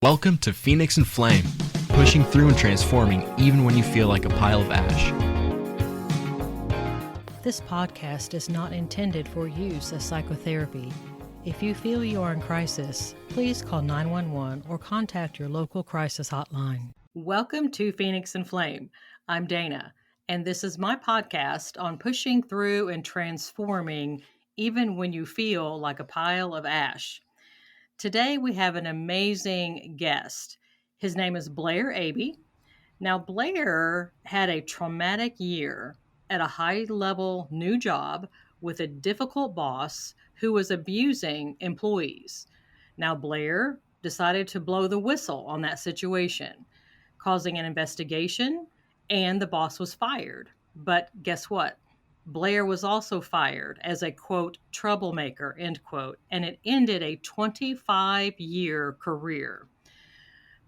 Welcome to Phoenix and Flame, pushing through and transforming even when you feel like a pile of ash. This podcast is not intended for use as psychotherapy. If you feel you are in crisis, please call 911 or contact your local crisis hotline. Welcome to Phoenix and Flame. I'm Dana, and this is my podcast on pushing through and transforming even when you feel like a pile of ash. Today we have an amazing guest. His name is Blair Abee. Now, Blair had a traumatic year at a high-level new job with a difficult boss who was abusing employees. Now, Blair decided to blow the whistle on that situation, causing an investigation, and the boss was fired. But guess what? Blair was also fired as a, quote, troublemaker, end quote, and it ended a 25-year career.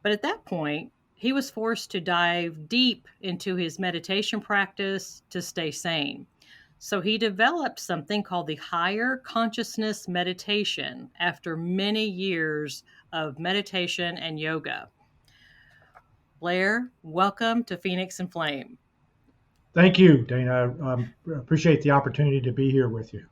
But at that point, he was forced to dive deep into his meditation practice to stay sane. So he developed something called the higher consciousness meditation after many years of meditation and yoga. Blair, welcome to Phoenix and Flame. Thank you, Dana. I appreciate the opportunity to be here with you.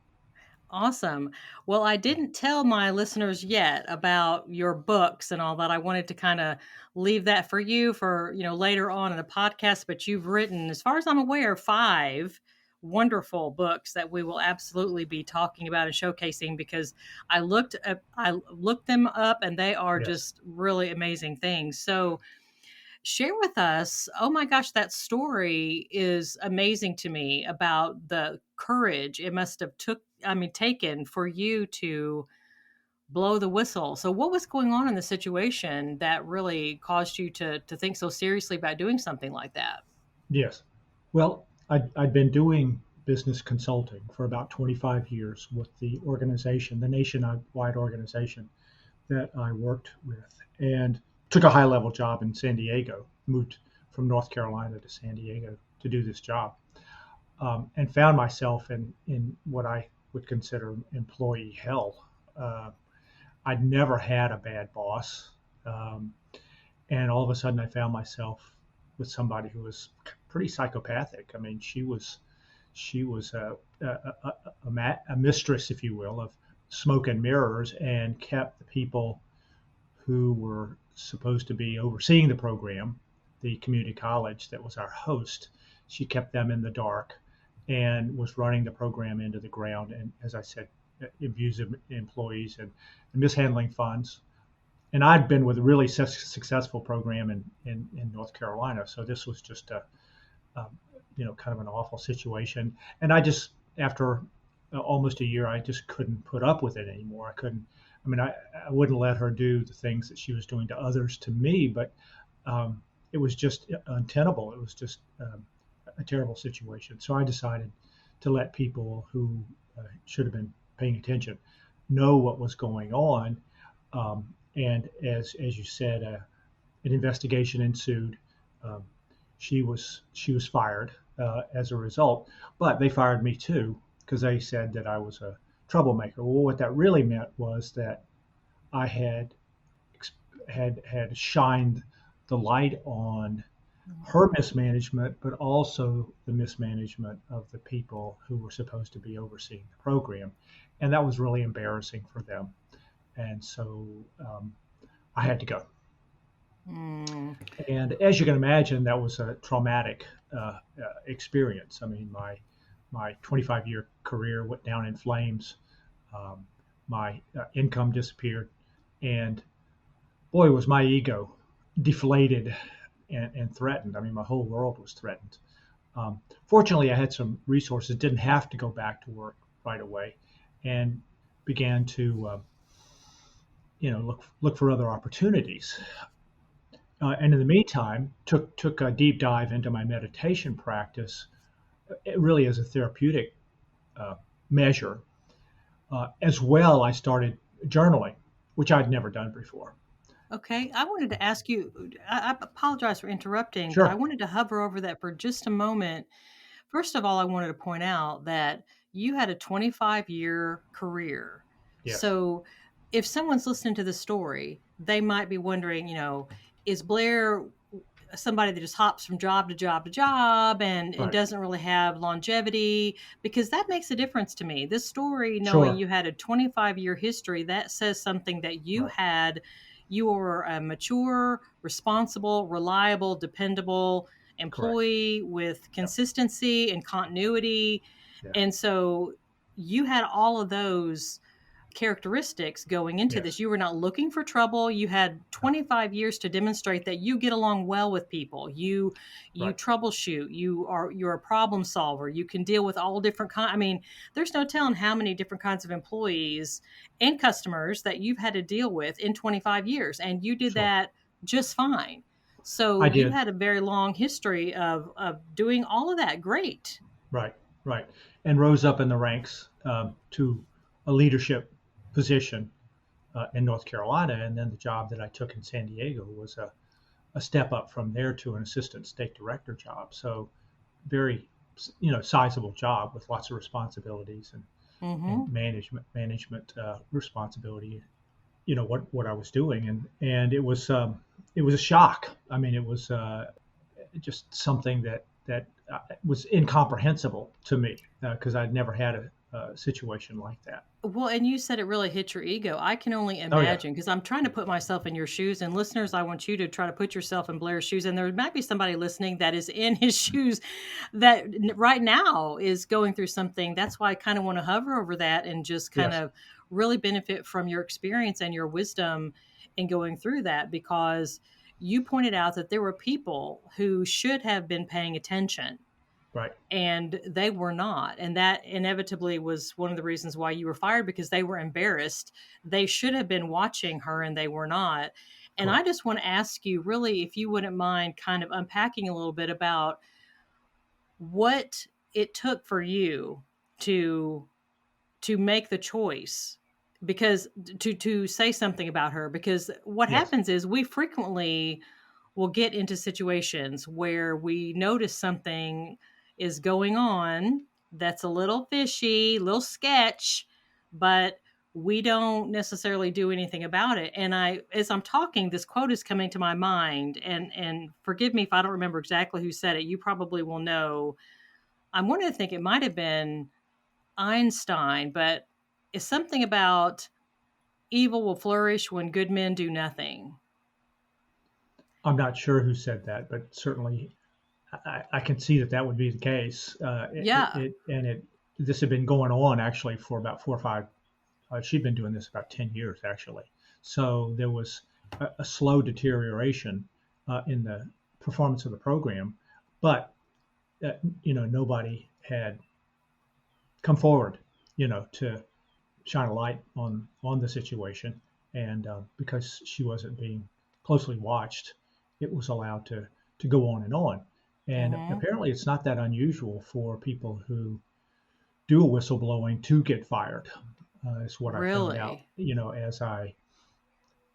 Awesome. Well, I didn't tell my listeners yet about your books and all that. I wanted to kind of leave that for you for, later on in the podcast, but you've written, as far as I'm aware, 5 wonderful books that we will absolutely be talking about and showcasing because I looked them up and they are just really amazing things. So share with us, oh my gosh, that story is amazing to me about the courage it must have taken for you to blow the whistle. So what was going on in the situation that really caused you to think so seriously about doing something like that? Yes. Well, I'd been doing business consulting for about 25 years with the organization, the nationwide organization that I worked with, and took a high-level job in San Diego, moved from North Carolina to San Diego to do this job, and found myself in what I would consider employee hell. I'd never had a bad boss. And all of a sudden I found myself with somebody who was pretty psychopathic. I mean, she was a mistress, if you will, of smoke and mirrors, and kept the people who were supposed to be overseeing the program, the community college that was our host. She kept them in the dark and was running the program into the ground. And as I said, abusive employees and mishandling funds. And I'd been with a really successful program in North Carolina, so this was just kind of an awful situation. And I just, after almost a year, I just couldn't put up with it anymore. I couldn't. I mean, I wouldn't let her do the things that she was doing to others to me, but it was just untenable. It was just a terrible situation. So I decided to let people who should have been paying attention know what was going on. And as you said, an investigation ensued. Um, she was fired as a result, but they fired me too because they said that I was a troublemaker. Well, what that really meant was that I had shined the light on her mismanagement, but also the mismanagement of the people who were supposed to be overseeing the program, and that was really embarrassing for them. And so I had to go. And as you can imagine, that was a traumatic experience. I mean, my 25-year career went down in flames. My income disappeared, and boy, was my ego deflated and threatened. I mean, my whole world was threatened. Fortunately, I had some resources, didn't have to go back to work right away, and began to look for other opportunities. And in the meantime, took a deep dive into my meditation practice, really as a therapeutic measure. As well, I started journaling, which I'd never done before. Okay, I wanted to ask you, I apologize for interrupting, but I Sure. wanted to hover over that for just a moment. First of all, I wanted to point out that you had a 25-year career. Yes. So if someone's listening to the story, they might be wondering, is Blair somebody that just hops from job to job to job and Right. doesn't really have longevity? Because that makes a difference to me. This story, knowing Sure. you had a 25-year history, that says something that Right. you were a mature, responsible, reliable, dependable Correct. employee with Yep. consistency and continuity. Yeah. And so you had all of those characteristics going into this. Yes. You were not looking for trouble. You had No. 25 years to demonstrate that you get along well with people. You Right. troubleshoot. You're a problem solver. You can deal with all different kinds. I mean, there's no telling how many different kinds of employees and customers that you've had to deal with in 25 years, and you did Sure. that just fine. So I you did. had a very long history of doing all of that. Great. Right. Right. And rose up in the ranks to a leadership position in North Carolina, and then the job that I took in San Diego was a step up from there to an assistant state director job. So very, sizable job with lots of responsibilities and Mm-hmm. management responsibility. What I was doing, and it was a shock. I mean, it was just something that was incomprehensible to me because I'd never had a situation like that. Well, and you said it really hit your ego. I can only Oh yeah. imagine because I'm trying to put myself in your shoes. And listeners, I want you to try to put yourself in Blair's shoes. And there might be somebody listening that is in his shoes that right now is going through something. That's why I kind of want to hover over that and just kind Yes. of really benefit from your experience and your wisdom in going through that, because you pointed out that there were people who should have been paying attention Right. and they were not, and that inevitably was one of the reasons why you were fired, because they were embarrassed. They should have been watching her and they were not. And I Correct. just want to ask you, really, if you wouldn't mind kind of unpacking a little bit about what it took for you to make the choice, because to say something about her. Because what Yes. happens is we frequently will get into situations where we notice something is going on that's a little fishy, a little sketch, but we don't necessarily do anything about it. And as I'm talking, this quote is coming to my mind, and forgive me if I don't remember exactly who said it. You probably will know. I'm wanting to think it might have been Einstein, but it's something about evil will flourish when good men do nothing. I'm not sure who said that, but certainly I can see that would be the case. Yeah. This had been going on actually for about 4 or 5. She'd been doing this about 10 years actually. So there was a slow deterioration in the performance of the program, but nobody had come forward, to shine a light on the situation, and because she wasn't being closely watched, it was allowed to go on and on. And Hmm. apparently, it's not that unusual for people who do a whistleblowing to get fired. Is what I found out, Really? as I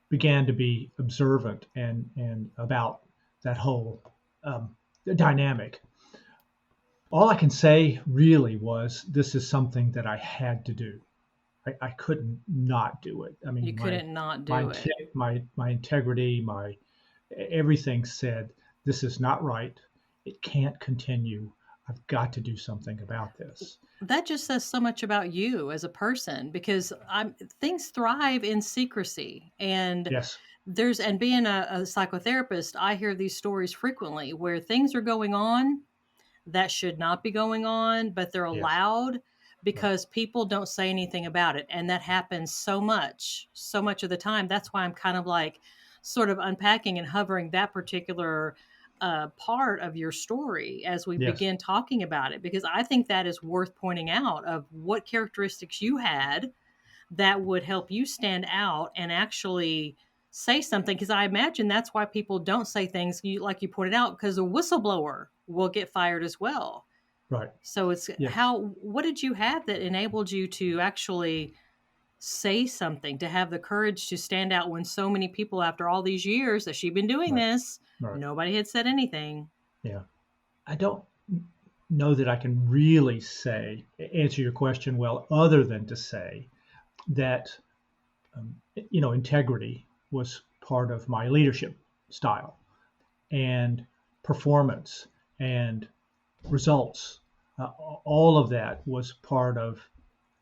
began to be observant and about that whole um, dynamic. All I can say really was this is something that I had to do. I couldn't not do it. I You mean, couldn't not do it. my integrity, my everything said this is not right. It can't continue. I've got to do something about this. That just says so much about you as a person, because things thrive in secrecy. And Yes. being a psychotherapist, I hear these stories frequently where things are going on that should not be going on, but they're Yes. allowed Right. because people don't say anything about it. And that happens so much of the time. That's why I'm kind of like sort of unpacking and hovering that particular part of your story as we Yes. begin talking about it, because I think that is worth pointing out of what characteristics you had that would help you stand out and actually say something. Because I imagine that's why people don't say things, like you pointed out, because a whistleblower will get fired as well. Right. So it's Yes. what did you have that enabled you to actually say something, to have the courage to stand out when so many people, after all these years that she'd been doing Right. this, Right. nobody had said anything? Yeah. I don't know that I can really answer your question well, other than to say that integrity was part of my leadership style, and performance and results. All of that was part of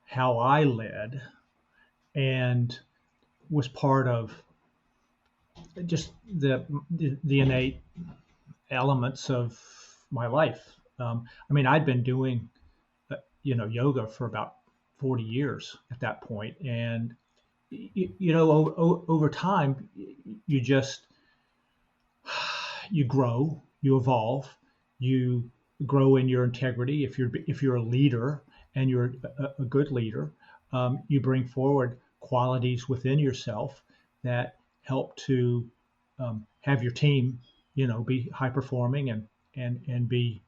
how I led, and was part of just the innate elements of my life. I mean, I'd been doing yoga for about 40 years at that point, and over time, you just you grow, you evolve, you grow in your integrity. If you're a leader and you're a good leader, you bring forward qualities within yourself that help to have your team, be high performing, and be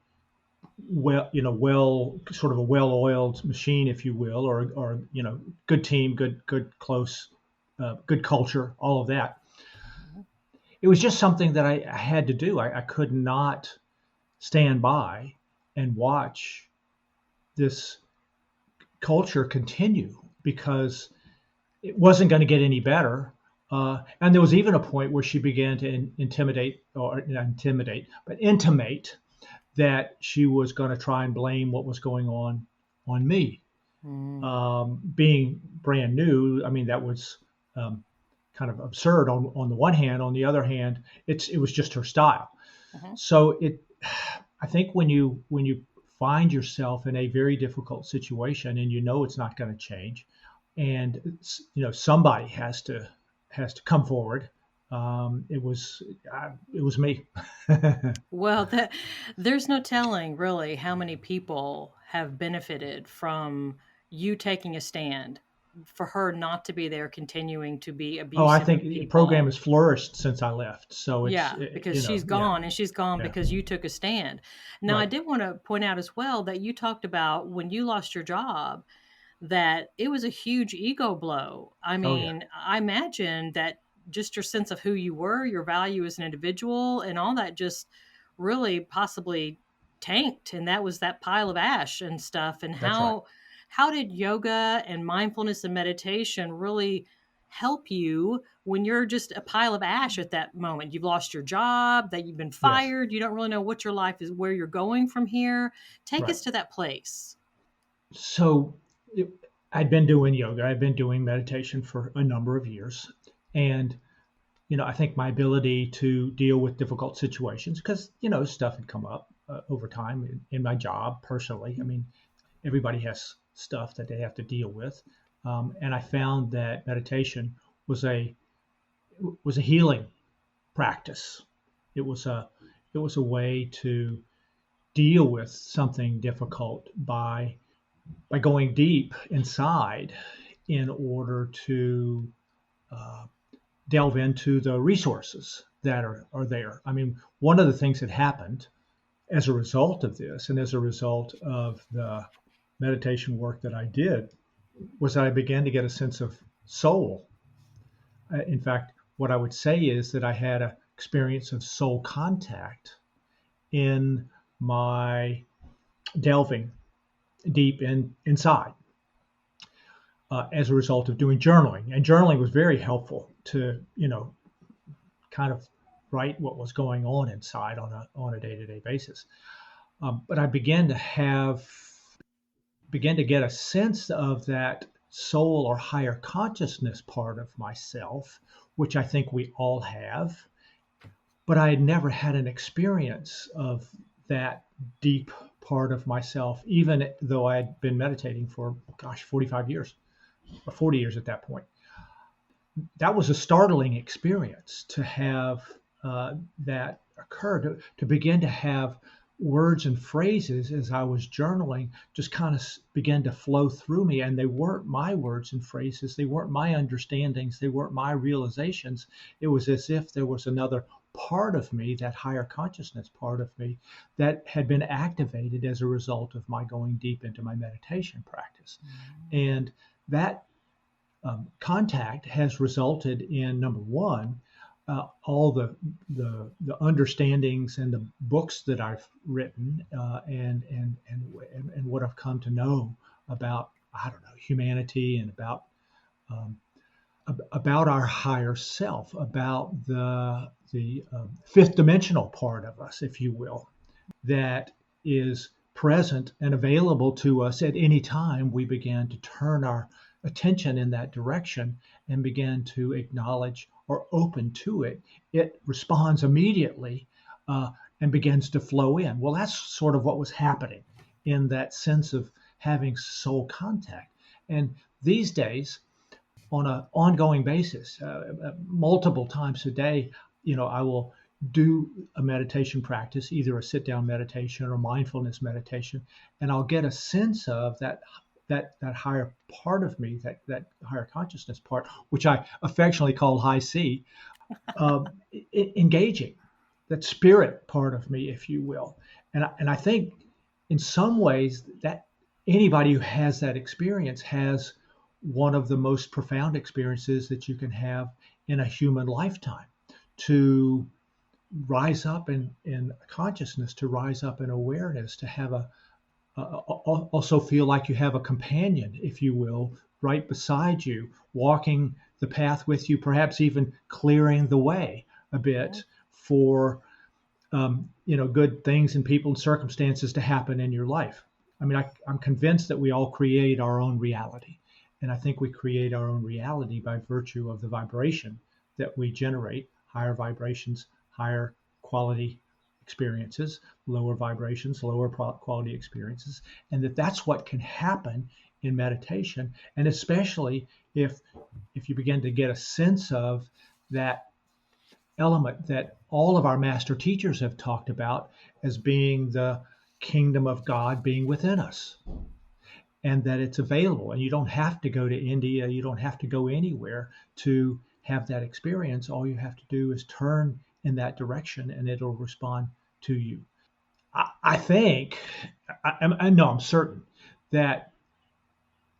well, sort of a well-oiled machine, if you will, or good team, good close, good culture, all of that. It was just something that I had to do. I could not stand by and watch this culture continue, because it wasn't going to get any better. And there was even a point where she began to intimidate, or not intimidate, but intimate that she was going to try and blame what was going on me. Being brand new, I mean, that was kind of absurd on the one hand. On the other hand, it was just her style. So I think when you find yourself in a very difficult situation, and it's not going to change, and somebody has to come forward. It was me. Well, there's no telling really how many people have benefited from you taking a stand, for her not to be there continuing to be Oh, I abusive think of the program people. has flourished since I left. So it's, Yeah, because she's yeah, gone, and she's gone yeah, because you took a stand. Now, I right. did want to point out as well that you talked about when you lost your job, that it was a huge ego blow. I Oh, yeah, mean, I imagine that just your sense of who you were, your value as an individual, and all that just really possibly tanked. And that was that pile of ash and stuff. And that's right. how did yoga and mindfulness and meditation really help you when you're just a pile of ash at that moment? You've lost your job, that you've been Yes, fired, you don't really know what your life is, where you're going from here. Take right. us to that place. So it, I'd been doing yoga. I'd been doing meditation for a number of years. And, I think my ability to deal with difficult situations, because, stuff had come up over time in my job personally. I mean, everybody has stuff that they have to deal with. And I found that meditation was a healing practice. It was a way to deal with something difficult by going deep inside, in order to uh, delve into the resources that are there. I mean, one of the things that happened as a result of this, and as a result of the meditation work that I did, was that I began to get a sense of soul. In fact, what I would say is that I had an experience of soul contact in my delving deep inside, as a result of doing journaling. And journaling was very helpful to, kind of write what was going on inside on a day-to-day basis. But I began to get a sense of that soul or higher consciousness part of myself, which I think we all have. But I had never had an experience of that deep part of myself, even though I had been meditating for, 45 years, or 40 years at that point. That was a startling experience to have that occur, to begin to have words and phrases as I was journaling just kind of began to flow through me. And they weren't my words and phrases, they weren't my understandings, they weren't my realizations. It was as if there was another part of me, that higher consciousness part of me, that had been activated as a result of my going deep into my meditation practice. And that contact has resulted in, number one, all the understandings and the books that I've written, and what I've come to know about, I don't know, humanity, and about about our higher self, about the fifth dimensional part of us, if you will, that is present and available to us at any time we begin to turn our attention in that direction and begin to acknowledge or open to it. It responds immediately uh, and begins to flow in. Well, that's sort of what was happening in that sense of having soul contact. And these days, on an ongoing basis, multiple times a day, I will do a meditation practice, either a sit down meditation or mindfulness meditation, and I'll get a sense of that higher part of me, that higher consciousness part, which I affectionately call high C, uh, engaging that spirit part of me, if you will. And I think in some ways that anybody who has that experience has one of the most profound experiences that you can have in a human lifetime, to rise up in consciousness, to rise up in awareness, to have also feel like you have a companion, if you will, right beside you, walking the path with you, perhaps even clearing the way a bit for good things and people and circumstances to happen in your life. I mean, I'm convinced that we all create our own reality. And I think we create our own reality by virtue of the vibration that we generate, higher vibrations, higher quality experiences, lower vibrations, lower quality experiences. And that's what can happen in meditation. And especially if you begin to get a sense of that element that all of our master teachers have talked about as being the kingdom of God being within us, and that it's available. And you don't have to go to India, you don't have to go anywhere to have that experience. All you have to do is turn in that direction and it'll respond to you. I think, I know, I'm certain that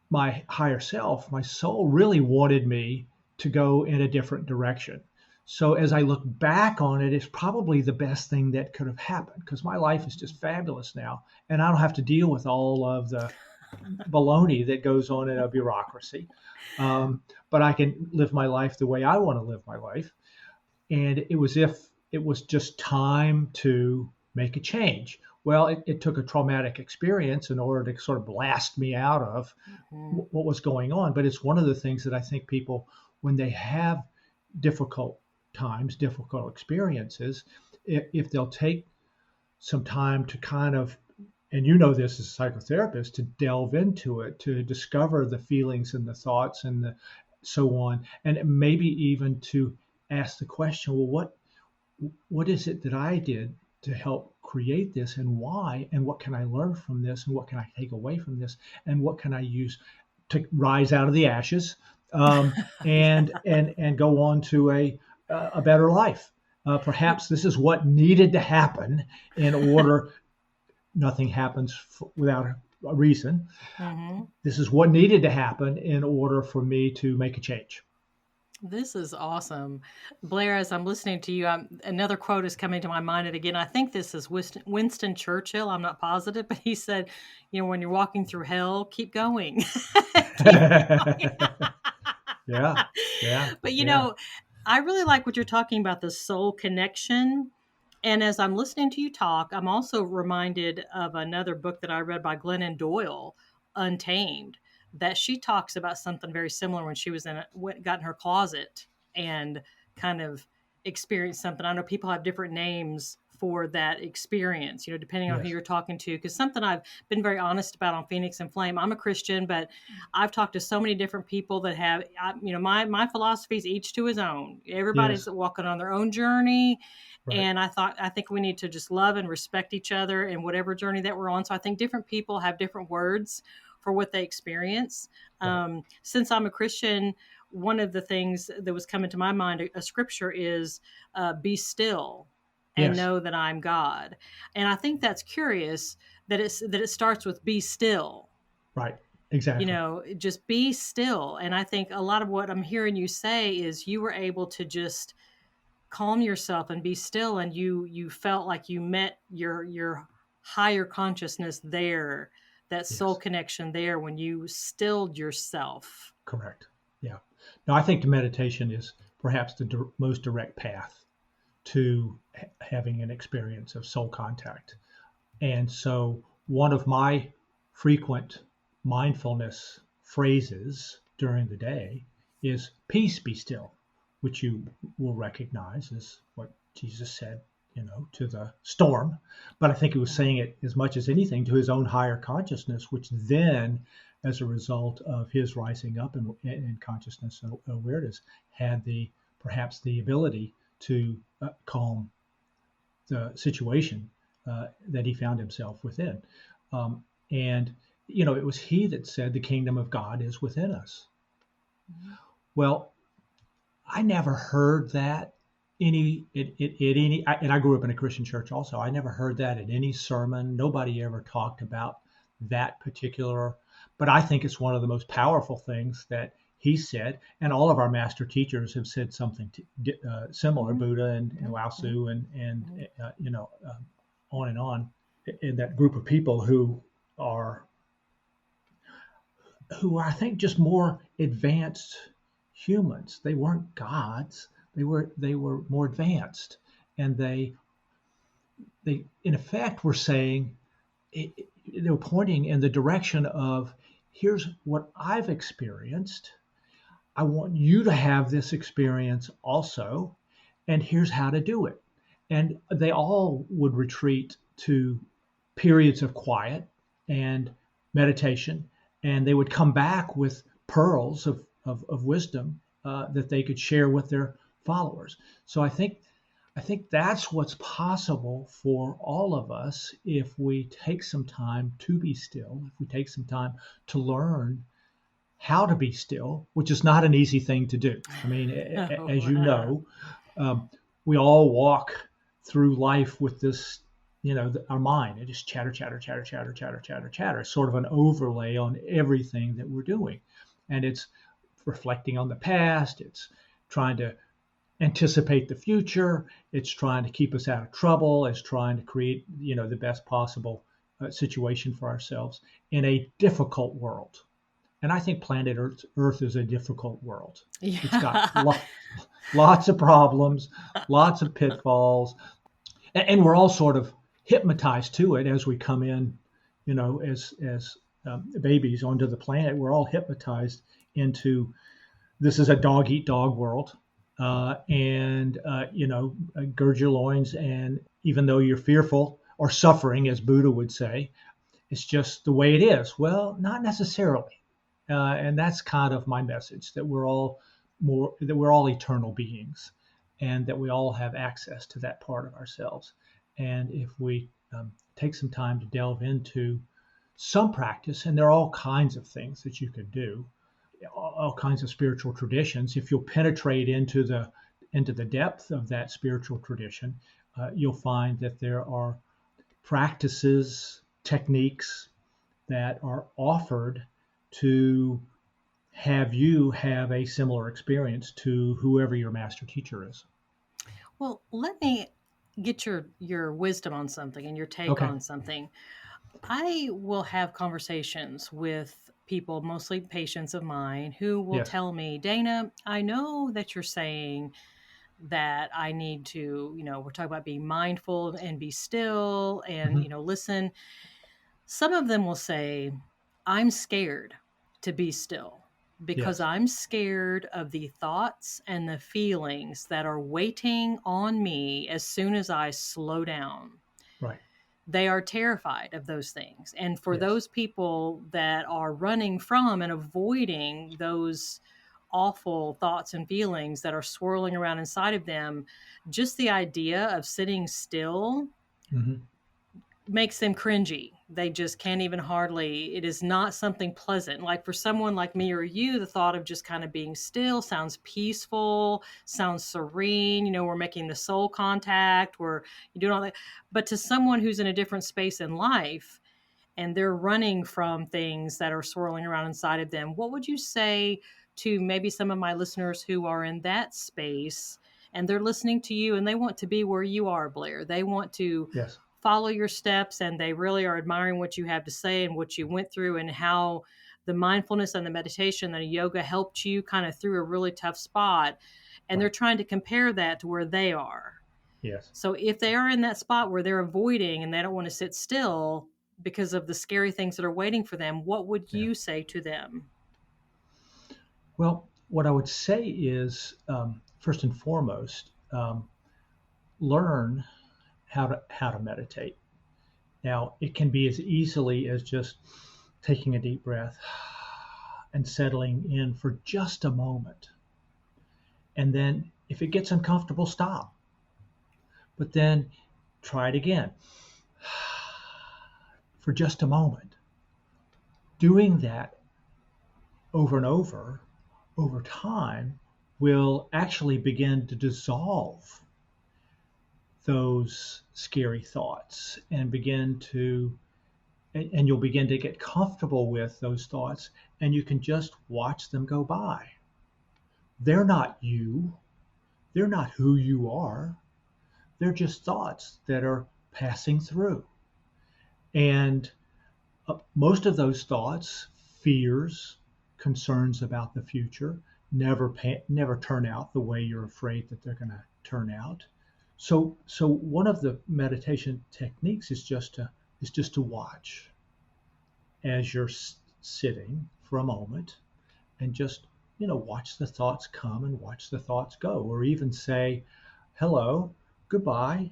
my higher self, my soul, really wanted me to go in a different direction. So as I look back on it, it's probably the best thing that could have happened, because my life is just fabulous now, and I don't have to deal with all of the baloney that goes on in a bureaucracy. But I can live my life the way I want to live my life. And it was if it was just time to make a change. Well, it took a traumatic experience in order to sort of blast me out of what was going on. But it's one of the things that I think people, when they have difficult times, difficult experiences, if they'll take some time to kind of, and you know this as a psychotherapist, to delve into it, to discover the feelings and the thoughts and the so on, and maybe even to ask the question, well, what is it that I did to help create this, and why, and what can I learn from this, and what can I take away from this, and what can I use to rise out of the ashes, and go on to a better life. Perhaps this is what needed to happen in order. Nothing happens without a reason. Mm-hmm. This is what needed to happen in order for me to make a change. This is awesome. Blair, as I'm listening to you, another quote is coming to my mind. And again, I think this is Winston Churchill. I'm not positive, but he said, when you're walking through hell, keep going. Keep going. Yeah. But, Yeah. I really like what you're talking about, the soul connection. And as I'm listening to you talk, I'm also reminded of another book that I read by Glennon Doyle, Untamed, that she talks about something very similar when she was got in her closet and kind of experienced something. I know people have different names for that experience, depending on who Yes. you're talking to. Because something I've been very honest about on Phoenix and Flame, I'm a Christian, but I've talked to so many different people that have, my philosophies, each to his own. Everybody's Yes. walking on their own journey. Right. And I think we need to just love and respect each other in whatever journey that we're on. So I think different people have different words for what they experience. Right. Since I'm a Christian, one of the things that was coming to my mind, a scripture is, be still and Yes. know that I'm God. And I think that's curious that it starts with be still. Right. Exactly. Just be still. And I think a lot of what I'm hearing you say is you were able to just calm yourself and be still, and you felt like you met your higher consciousness there, that soul Yes. connection there, when you stilled yourself. Correct. Yeah. Now, I think the meditation is perhaps the most direct path to having an experience of soul contact. And so, one of my frequent mindfulness phrases during the day is peace be still, which you will recognize as what Jesus said, to the storm. But I think he was saying it as much as anything to his own higher consciousness, which then, as a result of his rising up in consciousness and awareness, had perhaps the ability to calm the situation that he found himself within. And, it was he that said the kingdom of God is within us. Mm-hmm. Well, I never heard that and I grew up in a Christian church also. I never heard that in any sermon. Nobody ever talked about that particular, but I think it's one of the most powerful things that he said, and all of our master teachers have said something similar, Buddha and Lao Tzu and on and on, in that group of people who are I think just more advanced humans. They weren't gods. They were more advanced, and they in effect were saying, they were pointing in the direction of, here's what I've experienced. I want you to have this experience also, and here's how to do it. And they all would retreat to periods of quiet and meditation, and they would come back with pearls of wisdom that they could share with their followers. So I think that's what's possible for all of us if we take some time to be still, if we take some time to learn how to be still, which is not an easy thing to do. I mean, as you know, we all walk through life with this, our mind. It just chatter, chatter, chatter, chatter, chatter, chatter, chatter. It's sort of an overlay on everything that we're doing. And it's reflecting on the past. It's trying to anticipate the future. It's trying to keep us out of trouble. It's trying to create, the best possible situation for ourselves in a difficult world. And I think planet Earth is a difficult world. Yeah. It's got lots of problems, lots of pitfalls, and we're all sort of hypnotized to it as we come in, as babies onto the planet. We're all hypnotized into, this is a dog eat dog world, and gird your loins. And even though you're fearful or suffering, as Buddha would say, it's just the way it is. Well, not necessarily. And that's kind of my message, that we're all eternal beings, and that we all have access to that part of ourselves. And if we take some time to delve into some practice, and there are all kinds of things that you could do, all kinds of spiritual traditions. If you'll penetrate into the depth of that spiritual tradition, you'll find that there are practices, techniques that are offered to have you have a similar experience to whoever your master teacher is. Well, let me get your wisdom on something and your take on something. I will have conversations with people, mostly patients of mine, who will tell me, Dana, I know that you're saying that I need to, we're talking about being mindful and be still and, listen. Some of them will say, I'm scared to be still because I'm scared of the thoughts and the feelings that are waiting on me as soon as I slow down. Right. They are terrified of those things. And for those people that are running from and avoiding those awful thoughts and feelings that are swirling around inside of them, just the idea of sitting still makes them cringy. They just can't even hardly, it is not something pleasant. Like for someone like me or you, the thought of just kind of being still sounds peaceful, sounds serene. We're making the soul contact, we're doing all that. But to someone who's in a different space in life and they're running from things that are swirling around inside of them, what would you say to maybe some of my listeners who are in that space and they're listening to you and they want to be where you are, Blair? They want to follow your steps, and they really are admiring what you have to say and what you went through and how the mindfulness and the meditation and the yoga helped you kind of through a really tough spot, and they're Right. trying to compare that to where they are. Yes. So if they are in that spot where they're avoiding and they don't want to sit still because of the scary things that are waiting for them, what would Yeah. you say to them? Well, what I would say is, first and foremost, learn how to meditate. Now, it can be as easily as just taking a deep breath and settling in for just a moment. And then if it gets uncomfortable, stop. But then try it again for just a moment. Doing that over and over time will actually begin to dissolve those scary thoughts and you'll begin to get comfortable with those thoughts, and you can just watch them go by. They're not you. They're not who you are. They're just thoughts that are passing through. And most of those thoughts, fears, concerns about the future, never turn out the way you're afraid that they're going to turn out. So one of the meditation techniques is just to watch as you're sitting for a moment, and just watch the thoughts come and watch the thoughts go, or even say hello, goodbye.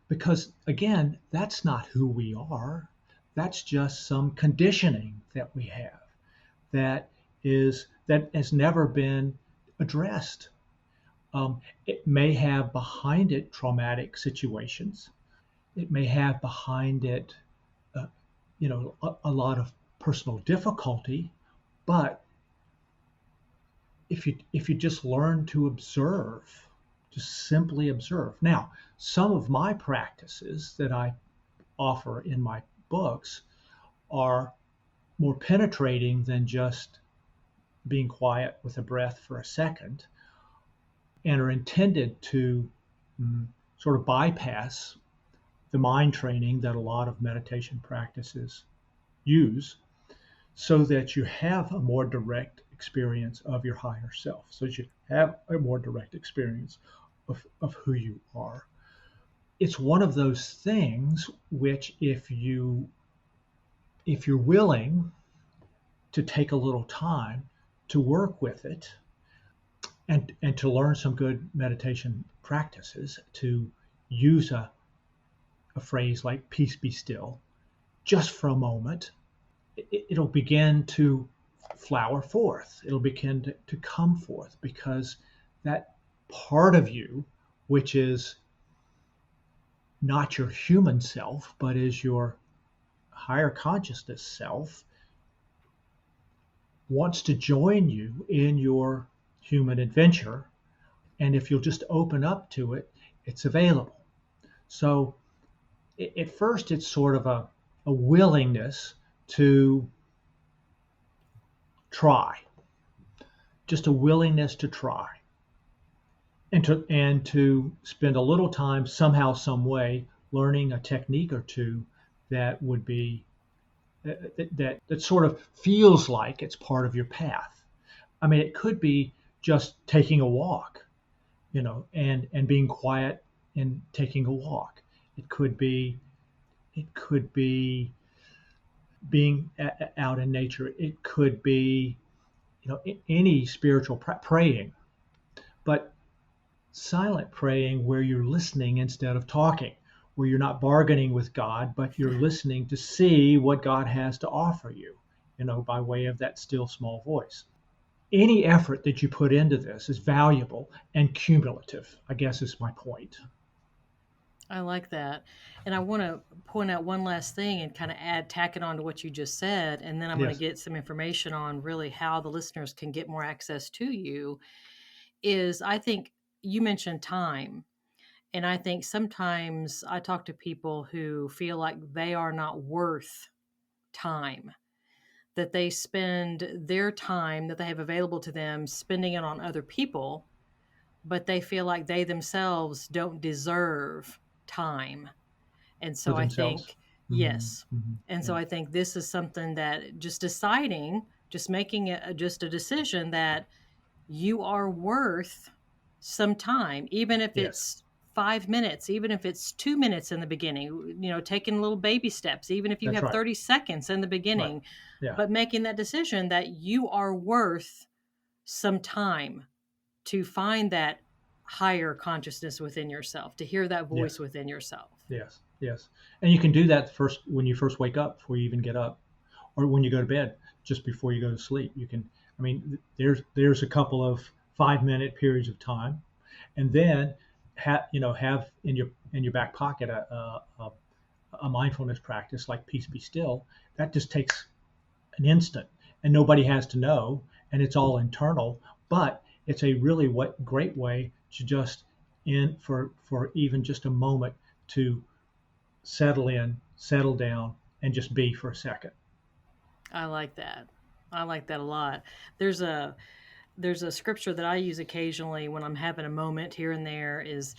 Because again, that's not who we are. That's just some conditioning that we have that has never been addressed. It may have behind it traumatic situations. It may have behind it, uh, a lot of personal difficulty. But if you just learn to observe, just simply observe. Now, some of my practices that I offer in my books are more penetrating than just being quiet with a breath for a second, and are intended to sort of bypass the mind training that a lot of meditation practices use, so that you have a more direct experience of your higher self, so that you have a more direct experience of who you are. It's one of those things which, if you're willing to take a little time to work with it, and to learn some good meditation practices, to use a phrase like peace be still just for a moment, it'll begin to flower forth. It'll begin to come forth, because that part of you, which is not your human self, but is your higher consciousness self, wants to join you in your human adventure. And if you'll just open up to it, it's available. So at first, it's sort of a willingness to try, just a willingness to try, and to spend a little time somehow, some way, learning a technique or two that would be that sort of feels like it's part of your path. I mean, it could be just taking a walk, and being quiet and taking a walk. It could be being out in nature. It could be, any spiritual praying, but silent praying where you're listening instead of talking, where you're not bargaining with God, but you're listening to see what God has to offer you, by way of that still small voice. Any effort that you put into this is valuable and cumulative, I guess is my point. I like that. And I want to point out one last thing and kind of tack it on to what you just said. And then I'm going to Yes. get some information on really how the listeners can get more access to you. Is I think you mentioned time. And I think sometimes I talk to people who feel like they are not worth time, that they spend their time that they have available to them spending it on other people, but they feel like they themselves don't deserve time. And For so I themselves. think Yes. And so Yeah. I think this is something that just deciding, just making it just a decision that you are worth some time, even if Yes. it's 5 minutes, even if it's 2 minutes in the beginning, taking little baby steps, even if you That's have right. 30 seconds in the Right. beginning, Yeah. but making that decision that you are worth some time to find that higher consciousness within yourself, to hear that voice Yes. within yourself. Yes. Yes. And you can do that first when you first wake up, before you even get up, or when you go to bed, just before you go to sleep. You can. I mean, there's a couple of 5 minute periods of time, and then have in your back pocket a mindfulness practice like peace be still. That just takes an instant, and nobody has to know, and it's all internal. But it's a really great way to just in for even just a moment to settle in, settle down, and just be for a second. I like that. I like that a lot. There's a there's a scripture that I use occasionally when I'm having a moment here and there is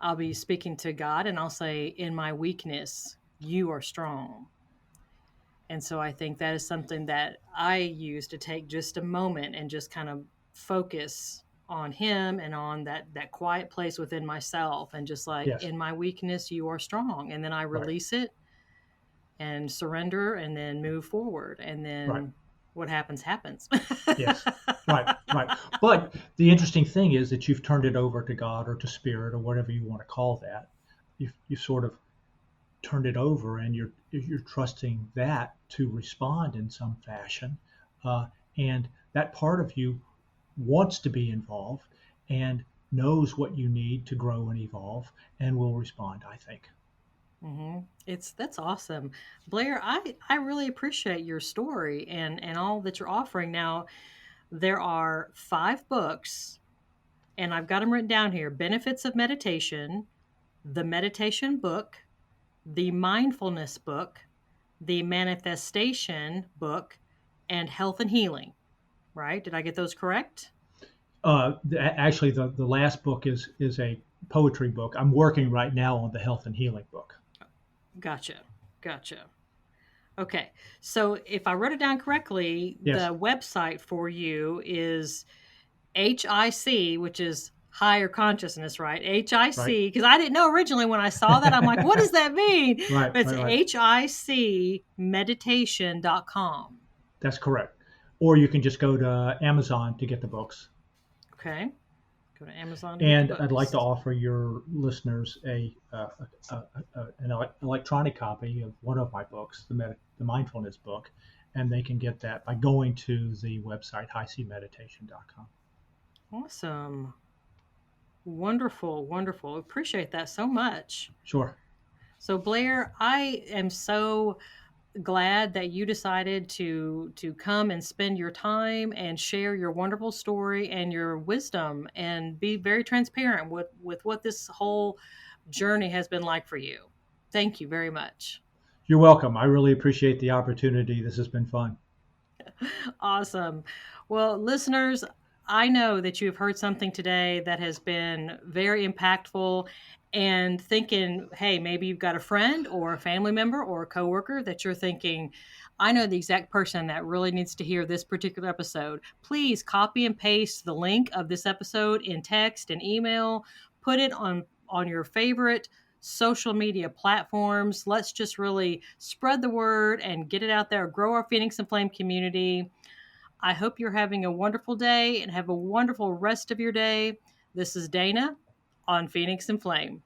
I'll be speaking to God and I'll say, in my weakness, you are strong. And so I think that is something that I use to take just a moment and just kind of focus on him and on that quiet place within myself and just like, Yes, in my weakness, you are strong. And then I right, release it and surrender and then move forward. And right, then what happens, happens. yes, right, right. But the interesting thing is that you've turned it over to God or to Spirit or whatever you want to call that. You sort of turned it over, and you're trusting that to respond in some fashion, uh, and that part of you wants to be involved and knows what you need to grow and evolve and will respond, I think. That's awesome. Blair, I really appreciate your story and all that you're offering. Now, there are 5 books, and I've got them written down here: Benefits of Meditation, the Meditation Book, the Mindfulness Book, the Manifestation Book, and Health and Healing. Right? Did I get those correct? Actually, the last book is a poetry book. I'm working right now on the health and healing book. Gotcha. Gotcha. Okay. So if I wrote it down correctly, Yes, the website for you is HIC, which is higher consciousness, right? right, HIC, because I didn't know originally when I saw that. I'm like, what does that mean? right, But right, right. it's HICmeditation.com. That's correct. Or you can just go to Amazon to get the books. Okay. Go to Amazon to get the And I'd like to books. offer your listeners an electronic copy of one of my books, the mindfulness book, and they can get that by going to the website highcmeditation.com. Awesome. Wonderful. Wonderful. Appreciate that so much. Sure. So, Blair, I am so glad that you decided to come and spend your time and share your wonderful story and your wisdom and be very transparent with what this whole journey has been like for you. Thank you very much. You're welcome. I really appreciate the opportunity. This has been fun. Awesome. Well, listeners, I know that you've heard something today that has been very impactful and thinking, hey, maybe you've got a friend or a family member or a coworker that you're thinking, I know the exact person that really needs to hear this particular episode. Please copy and paste the link of this episode in text and email. Put it on your favorite social media platforms. Let's just really spread the word and get it out there. Grow our Phoenix and Flame community. I hope you're having a wonderful day and have a wonderful rest of your day. This is Dana on Phoenix and Flame.